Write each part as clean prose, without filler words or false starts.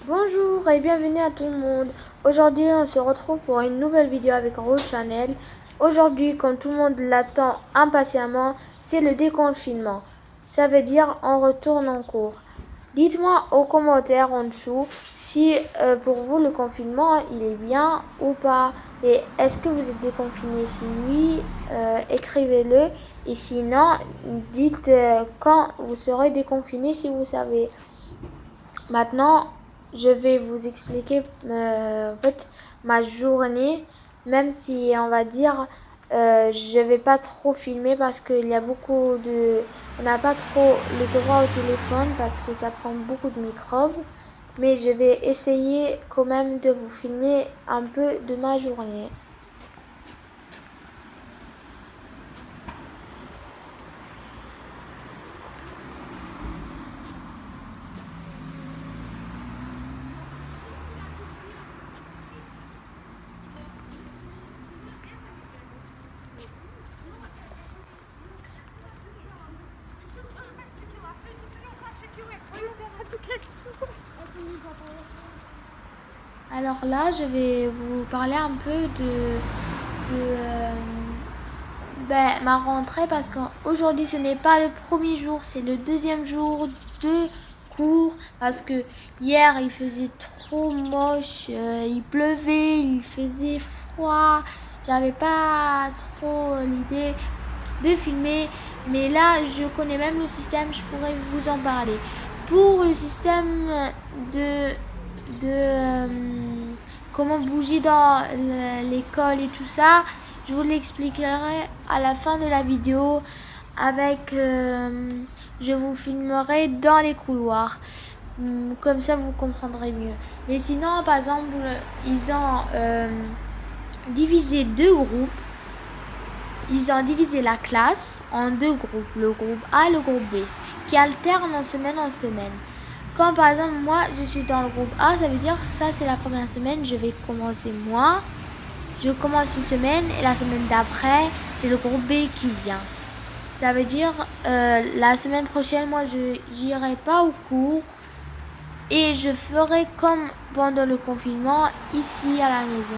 Bonjour et bienvenue à tout le monde. Aujourd'hui, on se retrouve pour une nouvelle vidéo avec Rose Chanel. Aujourd'hui, comme tout le monde l'attend impatiemment, c'est le déconfinement. Ça veut dire on retourne en cours. Dites-moi aux commentaires en dessous si pour vous le confinement il est bien ou pas. Et est-ce que vous êtes déconfiné? Si oui, écrivez-le. Et sinon, dites quand vous serez déconfiné si vous savez. Maintenant, je vais vous expliquer en fait ma journée, même si on va dire je vais pas trop filmer parce qu'il y a beaucoup de, on n'a pas trop le droit au téléphone parce que ça prend beaucoup de microbes, mais je vais essayer quand même de vous filmer un peu de ma journée. Alors là, je vais vous parler un peu de ma rentrée parce qu'aujourd'hui ce n'est pas le premier jour, c'est le deuxième jour de cours parce que hier il faisait trop moche, il pleuvait, il faisait froid, j'avais pas trop l'idée de filmer, mais là je connais même le système, je pourrais vous en parler. Pour le système de comment bouger dans l'école et tout ça, je vous l'expliquerai à la fin de la vidéo avec je vous filmerai dans les couloirs. Comme ça vous comprendrez mieux. Mais sinon, par exemple, ils ont divisé deux groupes. Ils ont divisé la classe en deux groupes, le groupe A et le groupe B, qui alternent en semaine en semaine. Quand par exemple moi je suis dans le groupe A, ça veut dire ça c'est la première semaine, je vais commencer moi. Je commence une semaine et la semaine d'après c'est le groupe B qui vient. Ça veut dire la semaine prochaine moi je n'irai pas au cours et je ferai comme pendant le confinement ici à la maison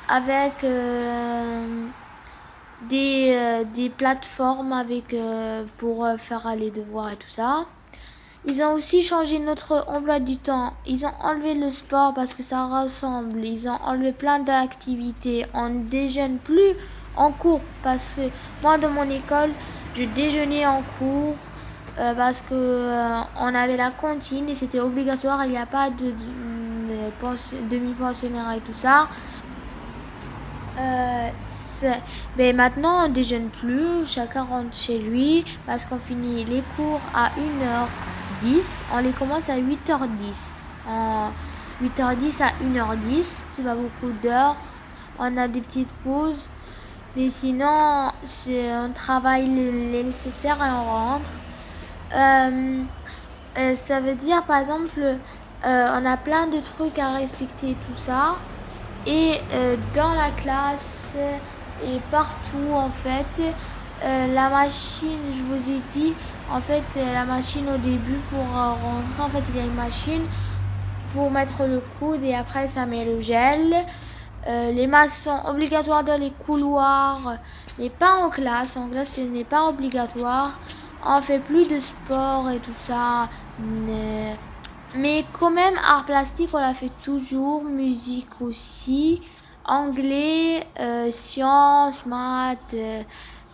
avec des plateformes avec pour faire les devoirs et tout ça. Ils ont aussi changé notre emploi du temps. Ils ont enlevé le sport parce que ça ressemble. Ils ont enlevé plein d'activités. On ne déjeune plus en cours parce que moi, dans mon école, je déjeunais en cours parce que on avait la cantine et c'était obligatoire. Il n'y a pas de demi-pensionnaire et tout ça. Mais maintenant, on déjeune plus, chacun rentre chez lui parce qu'on finit les cours à 1h10. On les commence à 8h10. En 8h10 à 1h10, c'est pas beaucoup d'heures. On a des petites pauses. Mais sinon, on travaille les nécessaires et on rentre. Ça veut dire, par exemple, on a plein de trucs à respecter, tout ça. Et dans la classe et partout en fait, la machine, je vous ai dit, en fait la machine au début pour rentrer, en fait il y a une machine pour mettre le coude et après ça met le gel. Les masques sont obligatoires dans les couloirs, mais pas en classe. En classe, ce n'est pas obligatoire. On fait plus de sport et tout ça. Mais quand même, art plastique, on la fait toujours. Musique aussi. Anglais, sciences, maths,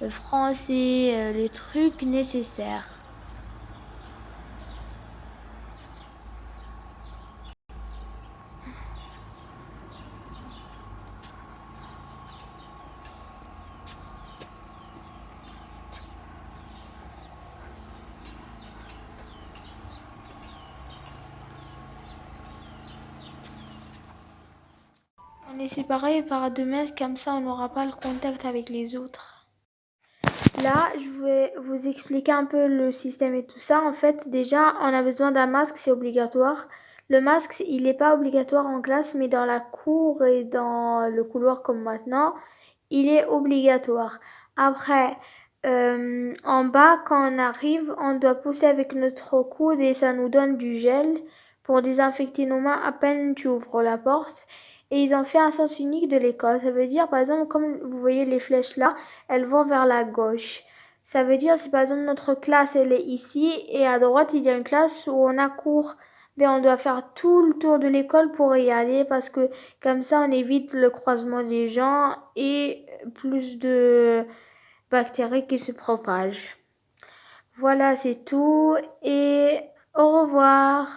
français, les trucs nécessaires. On est séparés par 2 mètres, comme ça on n'aura pas le contact avec les autres. Là, je vais vous expliquer un peu le système et tout ça. En fait, déjà, on a besoin d'un masque, c'est obligatoire. Le masque, il n'est pas obligatoire en classe, mais dans la cour et dans le couloir comme maintenant, il est obligatoire. Après, en bas, quand on arrive, on doit pousser avec notre coude et ça nous donne du gel pour désinfecter nos mains à peine tu ouvres la porte. Et ils ont fait un sens unique de l'école. Ça veut dire, par exemple, comme vous voyez les flèches là, elles vont vers la gauche. Ça veut dire, si par exemple notre classe elle est ici et à droite il y a une classe où on a cours, mais on doit faire tout le tour de l'école pour y aller parce que comme ça on évite le croisement des gens et plus de bactéries qui se propagent. Voilà, c'est tout et au revoir.